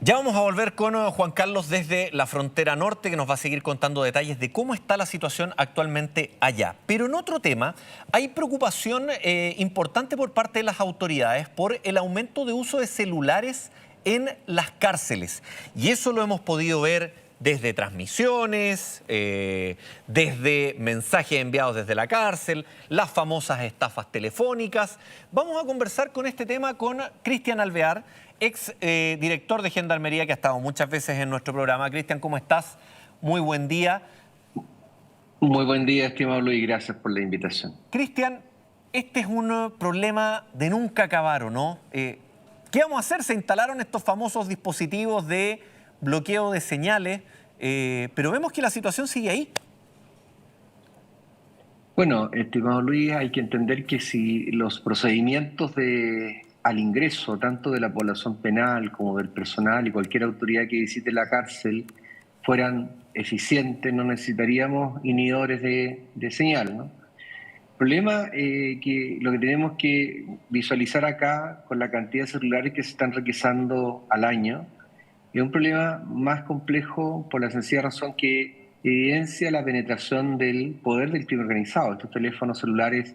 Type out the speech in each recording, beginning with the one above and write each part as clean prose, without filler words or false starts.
Ya vamos a volver con Juan Carlos desde la frontera norte, que nos va a seguir contando detalles de cómo está la situación actualmente allá. Pero en otro tema, hay preocupación importante por parte de las autoridades por el aumento de uso de celulares en las cárceles. Y eso lo hemos podido ver desde transmisiones, desde mensajes enviados desde la cárcel, las famosas estafas telefónicas. Vamos a conversar con este tema con Cristian Alvear, ex director de Gendarmería, que ha estado muchas veces en nuestro programa. Cristian, ¿cómo estás? Muy buen día. Muy buen día, estimado Luis, gracias por la invitación. Cristian, este es un problema de nunca acabar, ¿o no? ¿Qué vamos a hacer? Se instalaron estos famosos dispositivos de bloqueo de señales, pero vemos que la situación sigue ahí. Bueno, estimado Luis, hay que entender que si los procedimientos al ingreso, tanto de la población penal como del personal y cualquier autoridad que visite la cárcel, fueran eficientes, no necesitaríamos inhibidores de señal, ¿no? El problema que lo que tenemos que visualizar acá con la cantidad de celulares que se están requisando al año es un problema más complejo por la sencilla razón que evidencia la penetración del poder del crimen organizado. Estos teléfonos celulares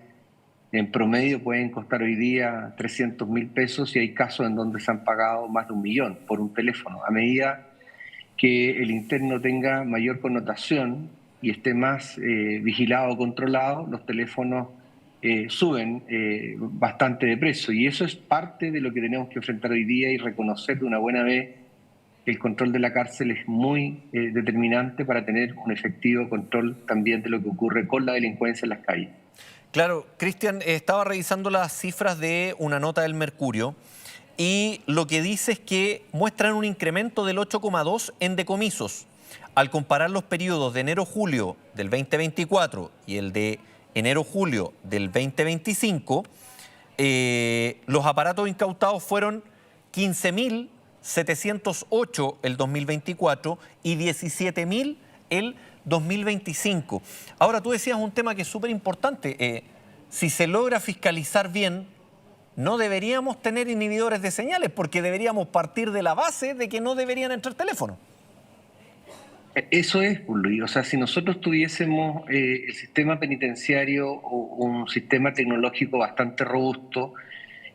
en promedio pueden costar hoy día 300.000 pesos y hay casos en donde se han pagado más de 1 millón por un teléfono. A medida que el interno tenga mayor connotación y esté más vigilado o controlado, los teléfonos suben bastante de precio. Y eso es parte de lo que tenemos que enfrentar hoy día y reconocer de una buena vez que el control de la cárcel es muy determinante para tener un efectivo control también de lo que ocurre con la delincuencia en las calles. Claro, Cristian, estaba revisando las cifras de una nota del Mercurio y lo que dice es que muestran un incremento del 8,2 en decomisos. Al comparar los periodos de enero-julio del 2024 y el de enero-julio del 2025, los aparatos incautados fueron 15.708 el 2024 y 17.000 el 2025. Ahora, tú decías un tema que es súper importante. Si se logra fiscalizar bien, no deberíamos tener inhibidores de señales, porque deberíamos partir de la base de que no deberían entrar teléfonos. Eso es, Luis. O sea, si nosotros tuviésemos el sistema penitenciario o un sistema tecnológico bastante robusto,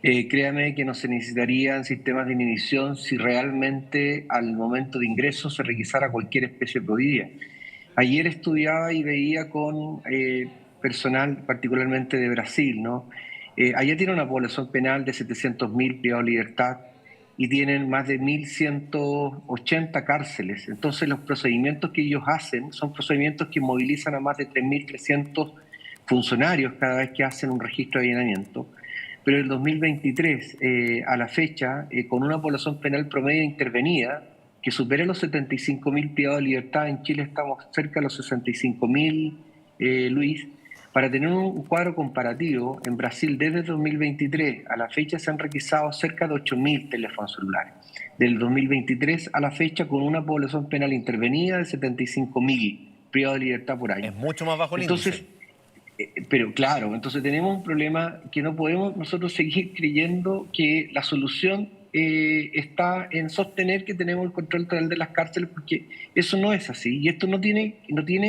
créame que no se necesitarían sistemas de inhibición si realmente al momento de ingreso se requisara cualquier especie prohibida. Ayer estudiaba y veía con personal particularmente de Brasil, ¿no? Allá tiene una población penal de 700.000 privados de libertad y tienen más de 1.180 cárceles. Entonces los procedimientos que ellos hacen son procedimientos que movilizan a más de 3.300 funcionarios cada vez que hacen un registro de allanamiento. Pero el 2023, a la fecha, con una población penal promedio intervenida, que supere los 75.000 privados de libertad, en Chile estamos cerca de los 65.000, Luis. Para tener un cuadro comparativo, en Brasil desde el 2023 a la fecha se han requisado cerca de 8.000 teléfonos celulares. Del 2023 a la fecha con una población penal intervenida de 75.000 privados de libertad por año. Es mucho más bajo el índice. Pero claro, entonces tenemos un problema que no podemos nosotros seguir creyendo que la solución está en sostener que tenemos el control total de las cárceles, porque eso no es así. Y esto no tiene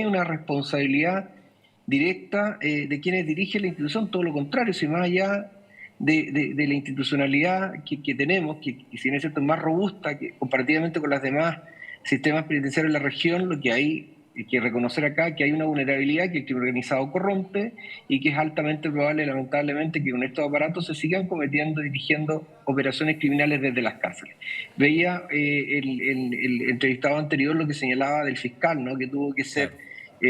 una responsabilidad directa de quienes dirigen la institución, todo lo contrario, si más allá de la institucionalidad que tenemos, que si bien es cierto es más robusta que comparativamente con los demás sistemas penitenciarios de la región, lo que hay que reconocer acá que hay una vulnerabilidad que el crimen organizado corrompe y que es altamente probable, lamentablemente, que con estos aparatos se sigan cometiendo, dirigiendo operaciones criminales desde las cárceles. Veía el entrevistado anterior lo que señalaba del fiscal, ¿no? Que tuvo que ser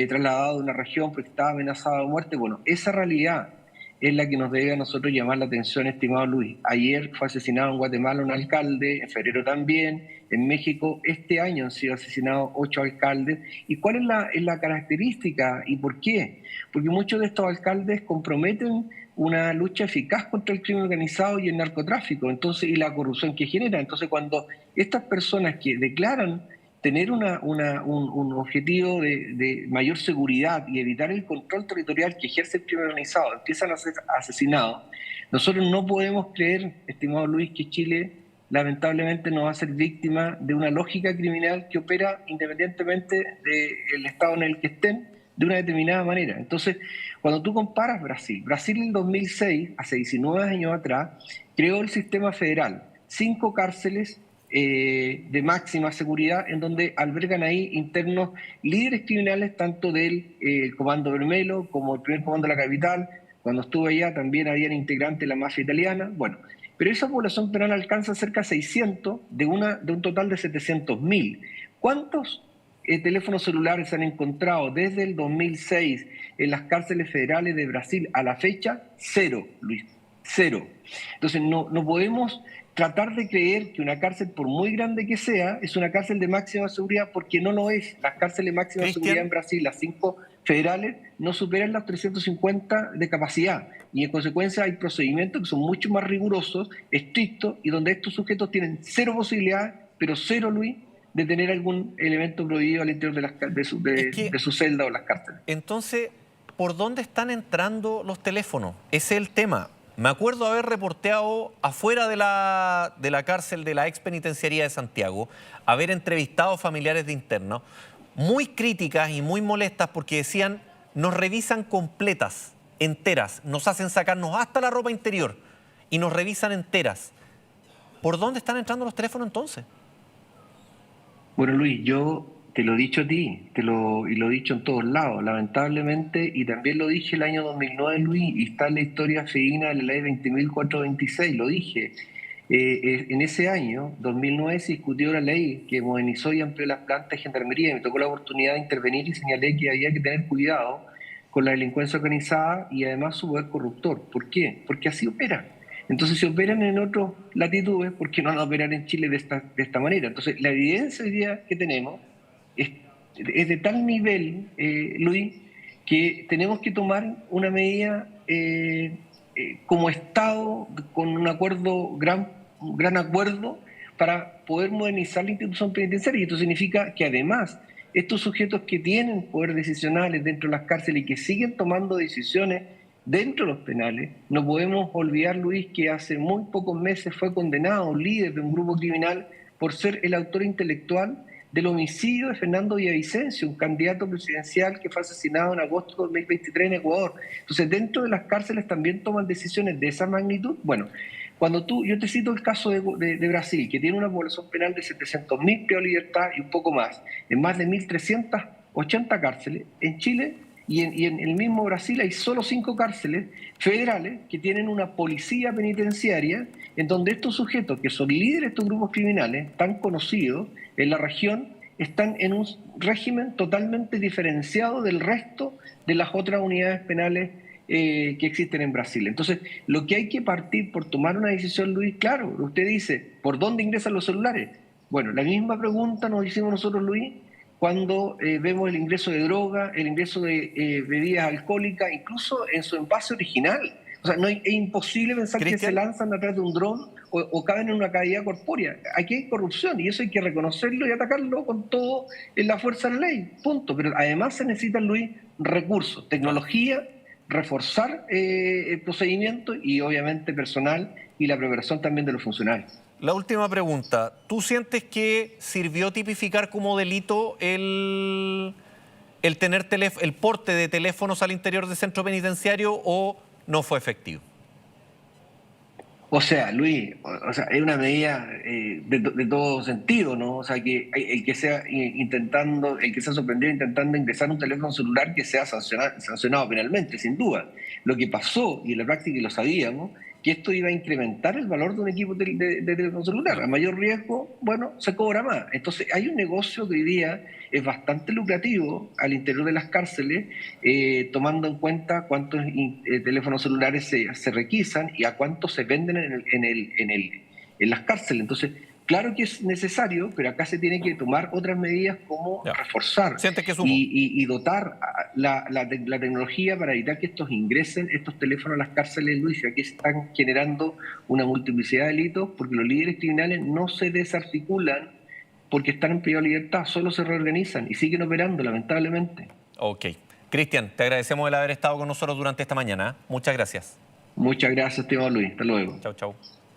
trasladado de una región porque estaba amenazado de muerte. Bueno, esa realidad es la que nos debe a nosotros llamar la atención, estimado Luis. Ayer fue asesinado en Guatemala un alcalde, en febrero también, en México este año han sido asesinados 8 alcaldes. ¿Y cuál es la característica y por qué? Porque muchos de estos alcaldes comprometen una lucha eficaz contra el crimen organizado y el narcotráfico, entonces, y la corrupción que genera. Entonces, cuando estas personas que declaran tener un objetivo de mayor seguridad y evitar el control territorial que ejerce el crimen organizado, empiezan a ser asesinados. Nosotros no podemos creer, estimado Luis, que Chile lamentablemente no va a ser víctima de una lógica criminal que opera independientemente del estado en el que estén, de una determinada manera. Entonces, cuando tú comparas Brasil en 2006, hace 19 años atrás, creó el sistema federal, 5 cárceles de máxima seguridad, en donde albergan ahí internos líderes criminales, tanto del Comando Vermelho como el primer comando de la capital. Cuando estuve allá también habían integrantes de la mafia italiana. Bueno, pero esa población penal alcanza cerca de 600 de un total de 700.000. ¿Cuántos teléfonos celulares se han encontrado desde el 2006 en las cárceles federales de Brasil a la fecha? Cero, Luis, cero. Entonces no podemos tratar de creer que una cárcel, por muy grande que sea, es una cárcel de máxima seguridad, porque no lo es. Las cárceles de máxima seguridad en Brasil, las 5 federales, no superan los 350 de capacidad. Y en consecuencia hay procedimientos que son mucho más rigurosos, estrictos, y donde estos sujetos tienen cero posibilidad, pero cero, Luis, de tener algún elemento prohibido al interior de su celda o las cárceles. Entonces, ¿por dónde están entrando los teléfonos? Ese es el tema. Me acuerdo haber reporteado afuera de la cárcel de la ex penitenciaría de Santiago, haber entrevistado familiares de internos, muy críticas y muy molestas porque decían, nos revisan completas, enteras, nos hacen sacarnos hasta la ropa interior y nos revisan enteras. ¿Por dónde están entrando los teléfonos entonces? Bueno, Luis, yo te lo he dicho a ti, y lo he dicho en todos lados, lamentablemente, y también lo dije el año 2009, Luis, y está en la historia fidedigna de la ley 20.426, lo dije. En ese año, 2009, se discutió la ley que modernizó y amplió las plantas de gendarmería, y me tocó la oportunidad de intervenir y señalé que había que tener cuidado con la delincuencia organizada y además su poder corruptor. ¿Por qué? Porque así opera. Entonces, si operan en otras latitudes, ¿por qué no van a operar en Chile de esta manera? Entonces, la evidencia hoy día que tenemos es de tal nivel, Luis, que tenemos que tomar una medida como Estado, con un gran acuerdo, para poder modernizar la institución penitenciaria. Y esto significa que además estos sujetos que tienen poder decisionales dentro de las cárceles y que siguen tomando decisiones dentro de los penales, no podemos olvidar, Luis, que hace muy pocos meses fue condenado un líder de un grupo criminal por ser el autor intelectual del homicidio de Fernando Villavicencio, un candidato presidencial que fue asesinado en agosto de 2023 en Ecuador. Entonces, dentro de las cárceles también toman decisiones de esa magnitud. Bueno, yo te cito el caso de Brasil, que tiene una población penal de 700.000 privados de libertad y un poco más, en más de 1.380 cárceles. En Chile y en el mismo Brasil hay solo 5 cárceles federales que tienen una policía penitenciaria, en donde estos sujetos, que son líderes de estos grupos criminales, tan conocidos en la región, están en un régimen totalmente diferenciado del resto de las otras unidades penales que existen en Brasil. Entonces, lo que hay que partir por tomar una decisión, Luis, claro, usted dice, ¿por dónde ingresan los celulares? Bueno, la misma pregunta nos hicimos nosotros, Luis, cuando vemos el ingreso de droga, el ingreso de bebidas alcohólicas, incluso en su envase original. O sea, es imposible pensar que se lanzan a través de un dron o caben en una cavidad corpórea. Aquí hay corrupción y eso hay que reconocerlo y atacarlo con todo en la fuerza de la ley, punto. Pero además se necesitan, Luis, recursos, tecnología, reforzar el procedimiento y obviamente personal y la preparación también de los funcionarios. La última pregunta. ¿Tú sientes que sirvió tipificar como delito el tener el porte de teléfonos al interior del centro penitenciario o no fue efectivo? O sea, Luis, es una medida de todo sentido, ¿no? O sea, que el que sea sorprendido intentando ingresar un teléfono celular que sea sancionado penalmente, sin duda. Lo que pasó, y en la práctica lo sabíamos, que esto iba a incrementar el valor de un equipo de teléfono celular. A mayor riesgo, bueno, se cobra más. Entonces, hay un negocio que hoy día es bastante lucrativo al interior de las cárceles, tomando en cuenta cuántos teléfonos celulares se requisan y a cuántos se venden en las cárceles. Entonces, claro que es necesario, pero acá se tiene que tomar otras medidas como reforzar y dotar la tecnología para evitar que estos teléfonos a las cárceles, Luis. Aquí se están generando una multiplicidad de delitos porque los líderes criminales no se desarticulan porque están en privada libertad, solo se reorganizan y siguen operando, lamentablemente. Ok. Cristian, te agradecemos el haber estado con nosotros durante esta mañana. Muchas gracias. Muchas gracias, estimado Luis. Hasta luego. Chau, chau.